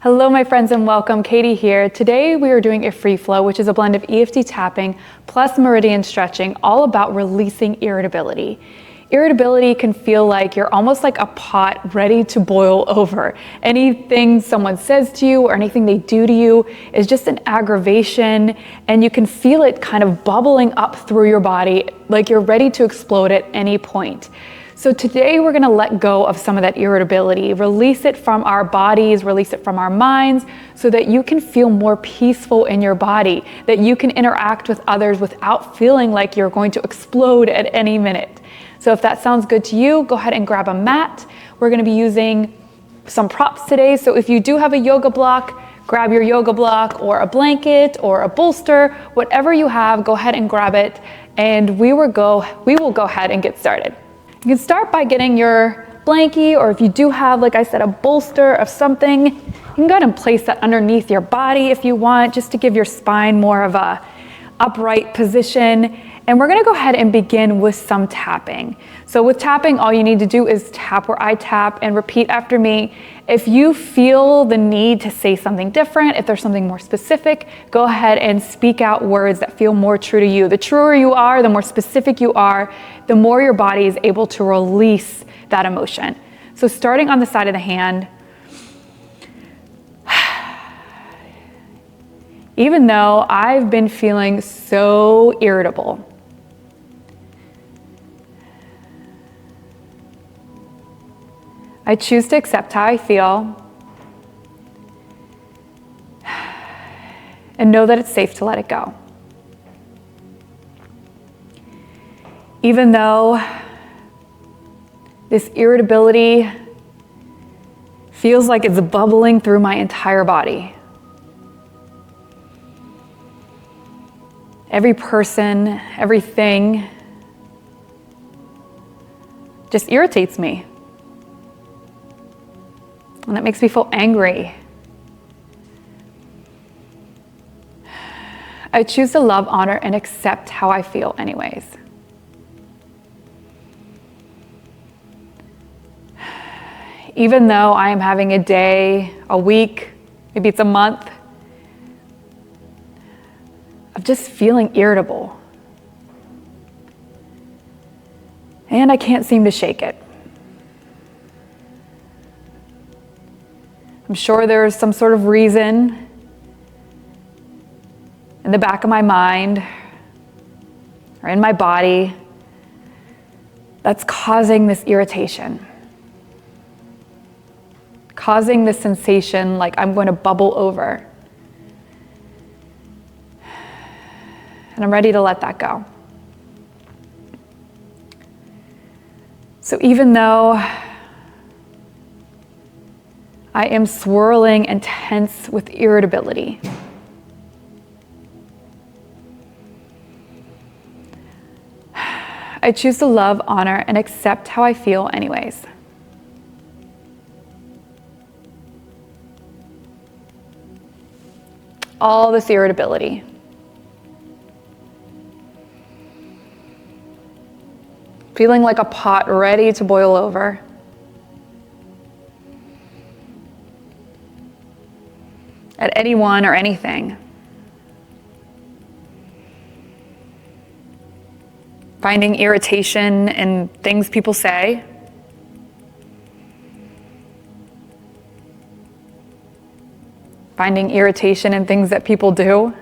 Hello my friends and welcome, Katie here. Today we are doing a free flow, which is a blend of EFT tapping plus Meridian stretching, all about releasing irritability. Irritability can feel like you're almost like a pot ready to boil over. Anything someone says to you or anything they do to you is just an aggravation, and you can feel it kind of bubbling up through your body like you're ready to explode at any point. So today we're gonna let go of some of that irritability, release it from our bodies, release it from our minds, so that you can feel more peaceful in your body, that you can interact with others without feeling like you're going to explode at any minute. So if that sounds good to you, go ahead and grab a mat. We're gonna be using some props today. So if you do have a yoga block, grab your yoga block or a blanket or a bolster, whatever you have, go ahead and grab it. And we will go ahead and get started. You can start by getting your blankie, or if you do have, like I said, a bolster of something, you can go ahead and place that underneath your body if you want, just to give your spine more of a upright position. And we're gonna go ahead and begin with some tapping. So with tapping, all you need to do is tap where I tap and repeat after me. If you feel the need to say something different, if there's something more specific, go ahead and speak out words that feel more true to you. The truer you are, the more specific you are, the more your body is able to release that emotion. So starting on the side of the hand, even though I've been feeling so irritable, I choose to accept how I feel and know that it's safe to let it go. Even though this irritability feels like it's bubbling through my entire body. Every person, everything just irritates me. And that makes me feel angry. I choose to love, honor, and accept how I feel anyways. Even though I am having a day, a week, maybe it's a month, of just feeling irritable. And I can't seem to shake it. I'm sure there's some sort of reason in the back of my mind or in my body that's causing this irritation, causing this sensation like I'm going to bubble over. And I'm ready to let that go. So even though I am swirling and tense with irritability, I choose to love, honor, and accept how I feel anyways. All this irritability. Feeling like a pot ready to boil over. At anyone or anything. Finding irritation in things people say. Finding irritation in things that people do.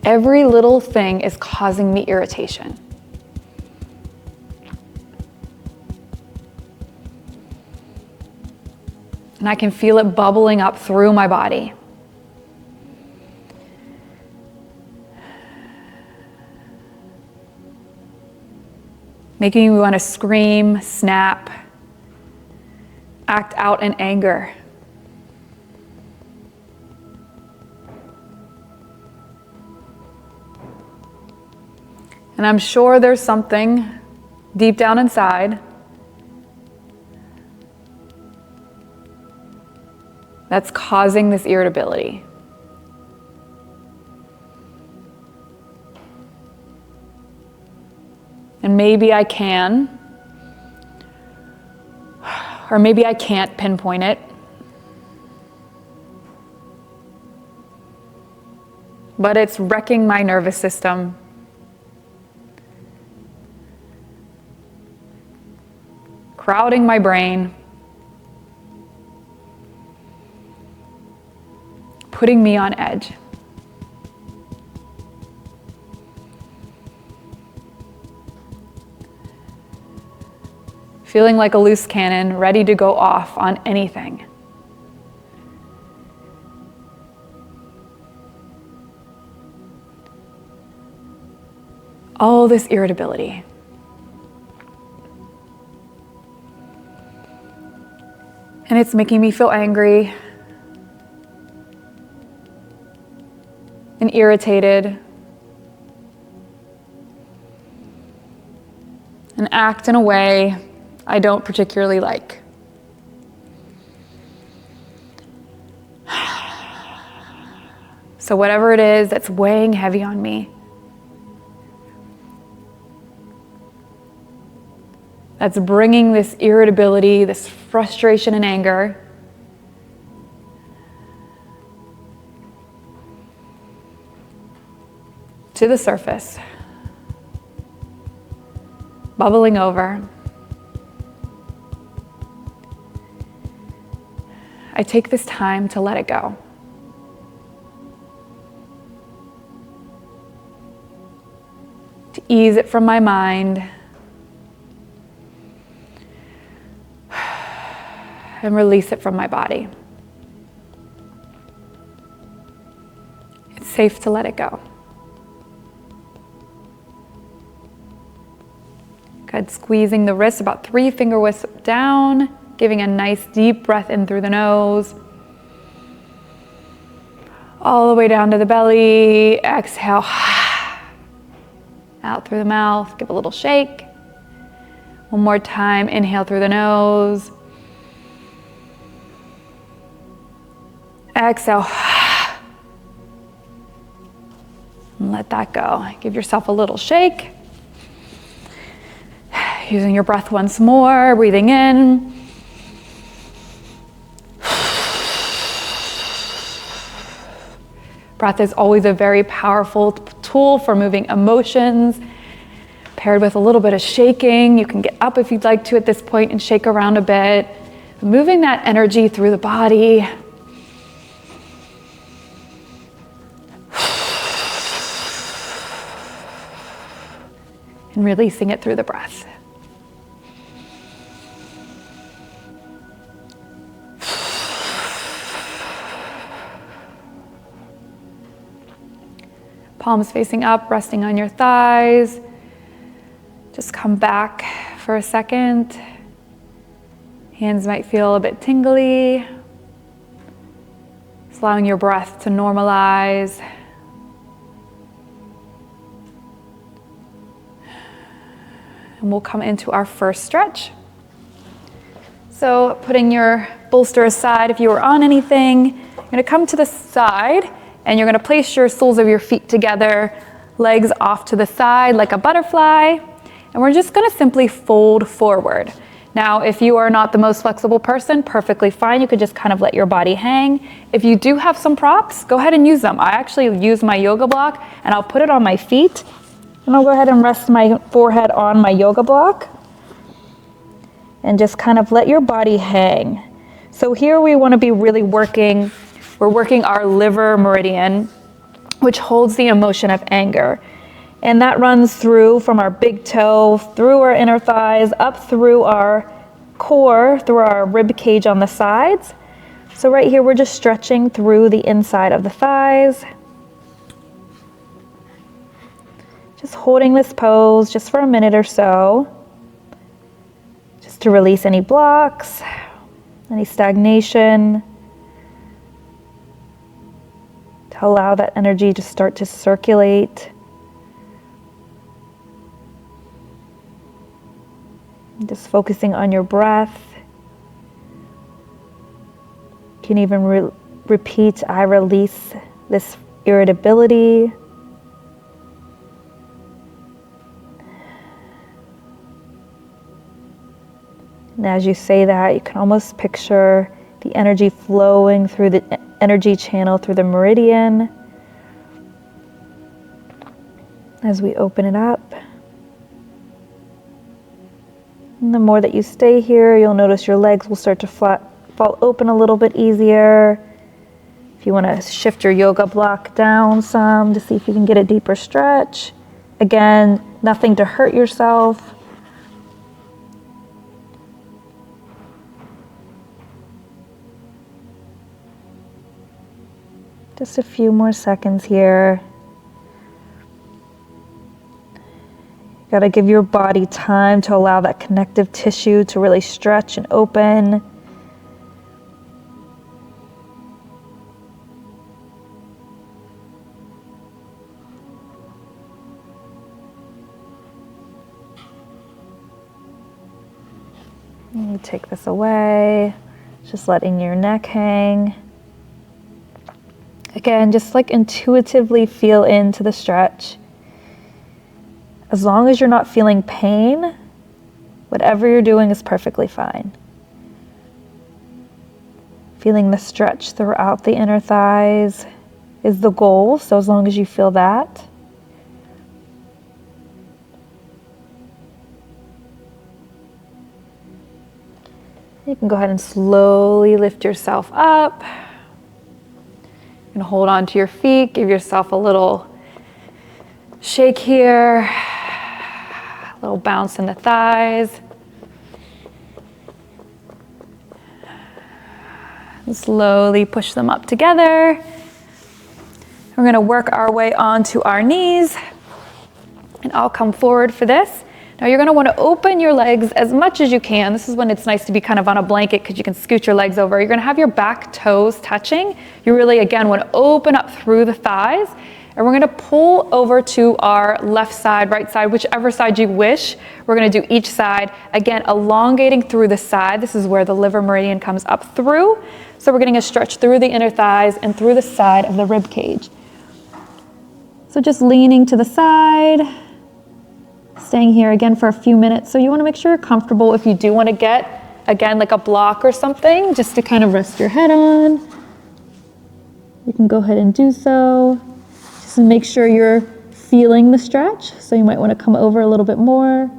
Every little thing is causing me irritation. And I can feel it bubbling up through my body. Making me want to scream, snap, act out in anger. And I'm sure there's something deep down inside that's causing this irritability. And maybe I can Or maybe I can't pinpoint it. But it's wrecking my nervous system. Crowding my brain. Putting me on edge. Feeling like a loose cannon, ready to go off on anything. All this irritability. And it's making me feel angry and irritated and act in a way I don't particularly like. So whatever it is that's weighing heavy on me, that's bringing this irritability, this frustration and anger, to the surface, bubbling over. I take this time to let it go. To ease it from my mind. And release it from my body. It's safe to let it go. Good, squeezing the wrist about 3 finger widths down, giving a nice deep breath in through the nose. All the way down to the belly, exhale. Out through the mouth, give a little shake. One more time, inhale through the nose. Exhale. And let that go. Give yourself a little shake. Using your breath once more, breathing in. Breath is always a very powerful tool for moving emotions, paired with a little bit of shaking. You can get up if you'd like to at this point and shake around a bit. Moving that energy through the body. And releasing it through the breath. Palms facing up, resting on your thighs. Just come back for a second. Hands might feel a bit tingly. Just allowing your breath to normalize. And we'll come into our first stretch. So putting your bolster aside if you were on anything, you're gonna come to the side and you're gonna place your soles of your feet together, legs off to the side like a butterfly, and we're just gonna simply fold forward. Now, if you are not the most flexible person, perfectly fine. You could just kind of let your body hang. If you do have some props, go ahead and use them. I actually use my yoga block and I'll put it on my feet. And I'll go ahead and rest my forehead on my yoga block and just kind of let your body hang. So here we want to be really working, we're working our liver meridian, which holds the emotion of anger. And that runs through from our big toe, through our inner thighs, up through our core, through our rib cage on the sides. So right here, we're just stretching through the inside of the thighs. Just holding this pose just for a minute or so, just to release any blocks, any stagnation, to allow that energy to start to circulate. Just focusing on your breath. You can even repeat, I release this irritability. And as you say that, you can almost picture the energy flowing through the energy channel through the meridian as we open it up. And the more that you stay here, you'll notice your legs will start to fall open a little bit easier. If you want to shift your yoga block down some to see if you can get a deeper stretch. Again, nothing to hurt yourself. Just a few more seconds here. You gotta give your body time to allow that connective tissue to really stretch and open. And you take this away, just letting your neck hang. Again, just like intuitively feel into the stretch. As long as you're not feeling pain, whatever you're doing is perfectly fine. Feeling the stretch throughout the inner thighs is the goal, so as long as you feel that. You can go ahead and slowly lift yourself up. And hold on to your feet, give yourself a little shake here, a little bounce in the thighs. And slowly push them up together. We're gonna work our way onto our knees, and I'll come forward for this. Now you're gonna wanna open your legs as much as you can. This is when it's nice to be kind of on a blanket because you can scoot your legs over. You're gonna have your back toes touching. You really, again, wanna open up through the thighs. And we're gonna pull over to our left side, right side, whichever side you wish. We're gonna do each side. Again, elongating through the side. This is where the liver meridian comes up through. So we're getting a stretch through the inner thighs and through the side of the rib cage. So just leaning to the side. Staying here again for a few minutes. So you want to make sure you're comfortable. If you do want to get, again, like a block or something, just to kind of rest your head on, you can go ahead and do so. Just make sure you're feeling the stretch. So you might want to come over a little bit more.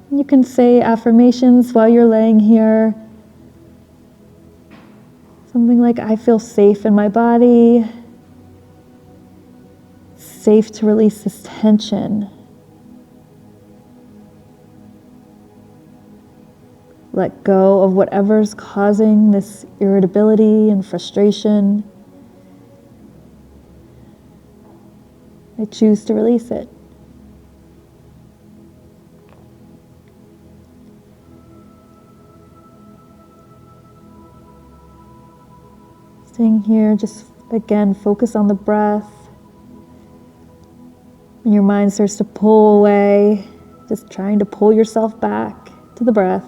You can say affirmations while you're laying here. Something like, I feel safe in my body, safe to release this tension. Let go of whatever's causing this irritability and frustration. I choose to release it. Staying here, just again, focus on the breath. When your mind starts to pull away, just trying to pull yourself back to the breath.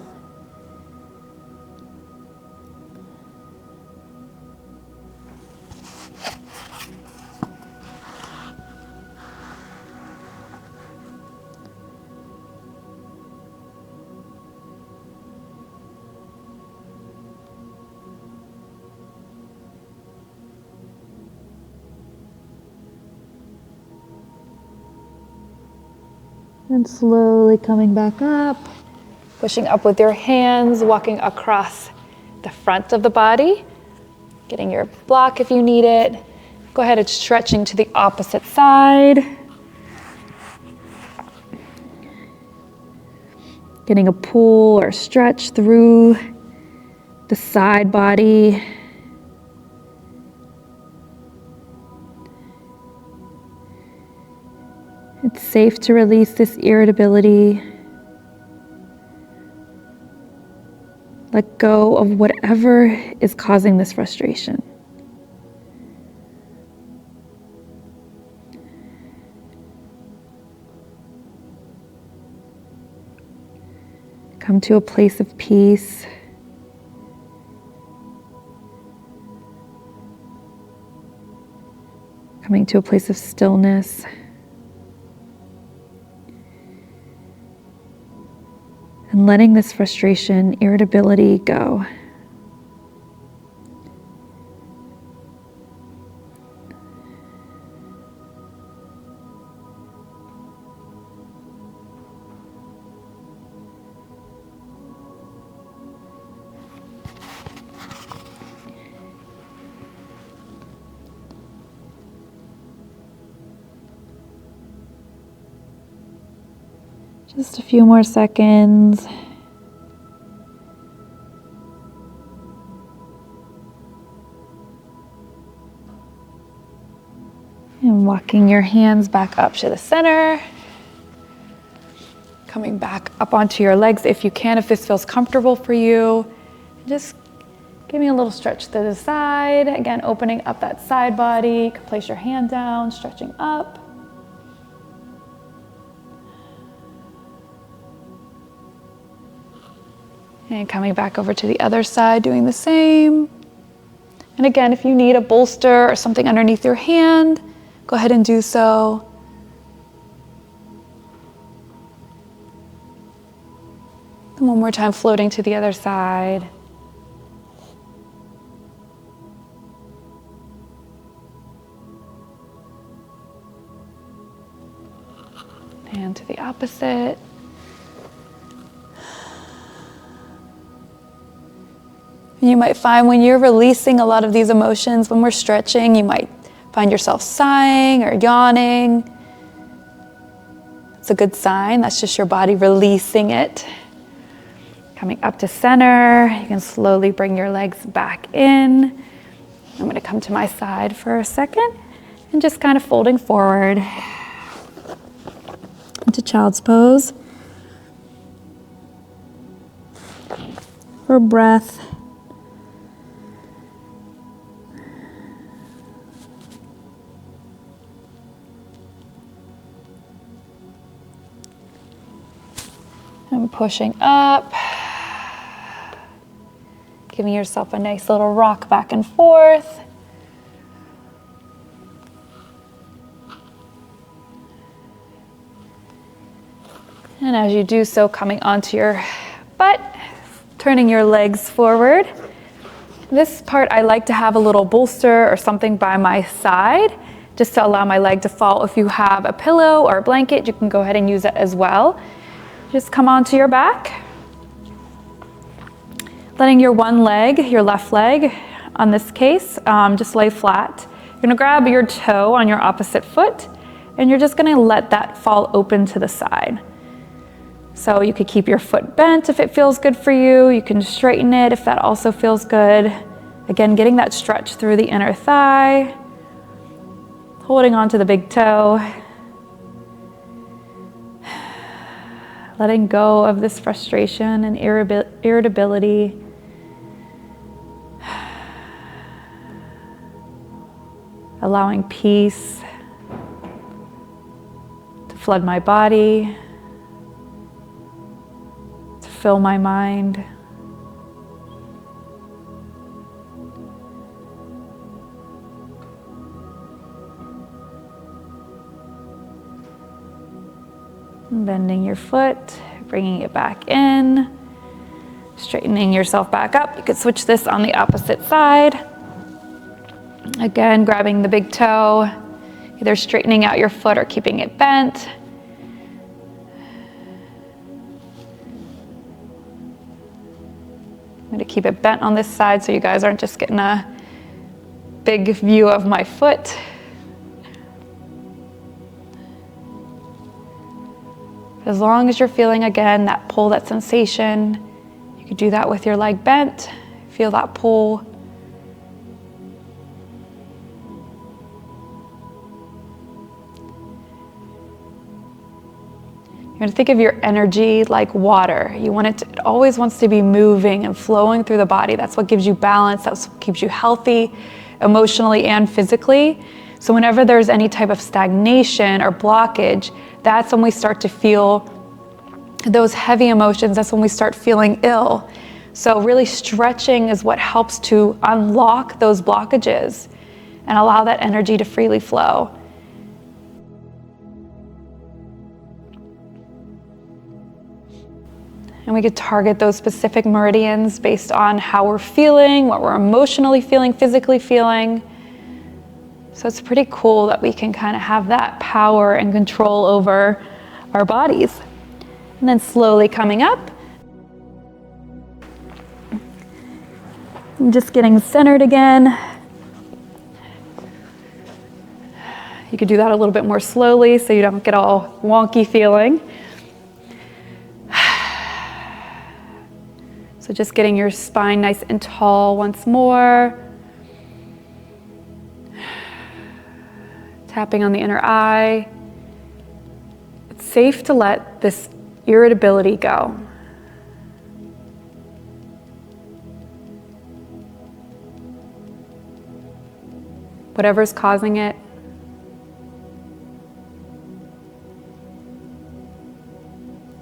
And slowly coming back up, pushing up with your hands, walking across the front of the body, getting your block if you need it. Go ahead and stretching to the opposite side. Getting a pull or stretch through the side body. It's safe to release this irritability. Let go of whatever is causing this frustration. Come to a place of peace. Coming to a place of stillness. And letting this frustration, irritability go. Just a few more seconds. And walking your hands back up to the center. Coming back up onto your legs if you can, if this feels comfortable for you. Just give me a little stretch to the side. Again, opening up that side body. You can place your hand down, stretching up. And coming back over to the other side, doing the same. And again, if you need a bolster or something underneath your hand, go ahead and do so. And one more time, floating to the other side. And to the opposite. You might find when you're releasing a lot of these emotions, when we're stretching, you might find yourself sighing or yawning. It's a good sign. That's just your body releasing it. Coming up to center, you can slowly bring your legs back in. I'm going to come to my side for a second and just kind of folding forward into child's pose. For a breath. And pushing up, giving yourself a nice little rock back and forth. And as you do so, coming onto your butt, turning your legs forward. This part I like to have a little bolster or something by my side, just to allow my leg to fall. If you have a pillow or a blanket, you can go ahead and use it as well. Just come onto your back, letting your one leg, your left leg, on this case, just lay flat. You're gonna grab your toe on your opposite foot, and you're just gonna let that fall open to the side. So you could keep your foot bent if it feels good for you. You can straighten it if that also feels good. Again, getting that stretch through the inner thigh, holding onto the big toe. Letting go of this frustration and irritability. Allowing peace to flood my body, to fill my mind. Bending your foot, bringing it back in, straightening yourself back up. You could switch this on the opposite side. Again, grabbing the big toe, either straightening out your foot or keeping it bent. I'm going to keep it bent on this side so you guys aren't just getting a big view of my foot. As long as you're feeling, again, that pull, that sensation, you could do that with your leg bent. Feel that pull. You're going to think of your energy like water. It always wants to be moving and flowing through the body. That's what gives you balance. That's what keeps you healthy, emotionally and physically. So whenever there's any type of stagnation or blockage, that's when we start to feel those heavy emotions. That's when we start feeling ill. So really stretching is what helps to unlock those blockages. and allow that energy to freely flow. And we could target those specific meridians based on how we're feeling, what we're emotionally feeling, physically feeling. So it's pretty cool that we can kind of have that power and control over our bodies. And then slowly coming up. I'm just getting centered again. You could do that a little bit more slowly so you don't get all wonky feeling. So just getting your spine nice and tall once more. Tapping on the inner eye. It's safe to let this irritability go. Whatever's causing it,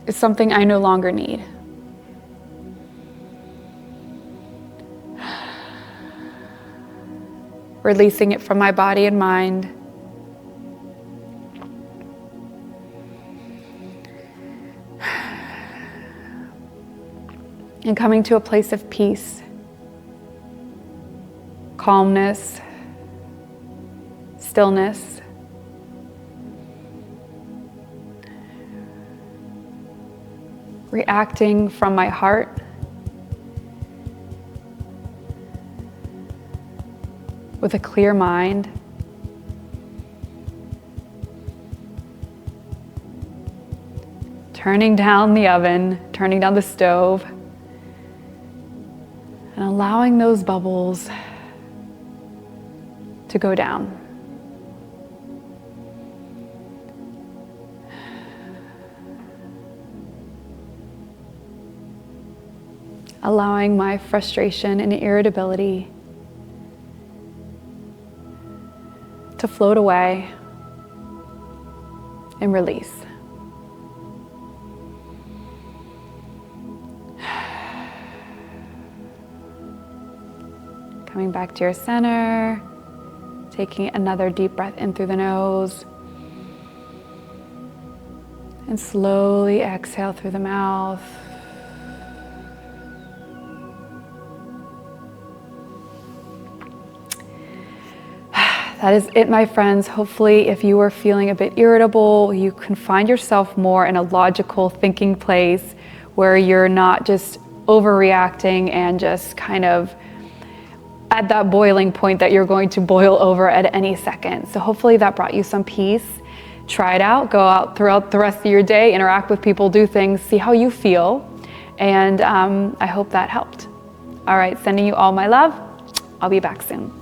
is something I no longer need. Releasing it from my body and mind. And coming to a place of peace, calmness, stillness. Reacting from my heart. With a clear mind. Turning down the oven, turning down the stove, and allowing those bubbles to go down. Allowing my frustration and irritability to float away and release. Coming back to your center, taking another deep breath in through the nose, and slowly exhale through the mouth. That is it, my friends. Hopefully, if you are feeling a bit irritable, you can find yourself more in a logical thinking place where you're not just overreacting and just kind of at that boiling point that you're going to boil over at any second. So hopefully that brought you some peace. Try it out, go out throughout the rest of your day, interact with people, do things, see how you feel. And I hope that helped. All right, sending you all my love. I'll be back soon.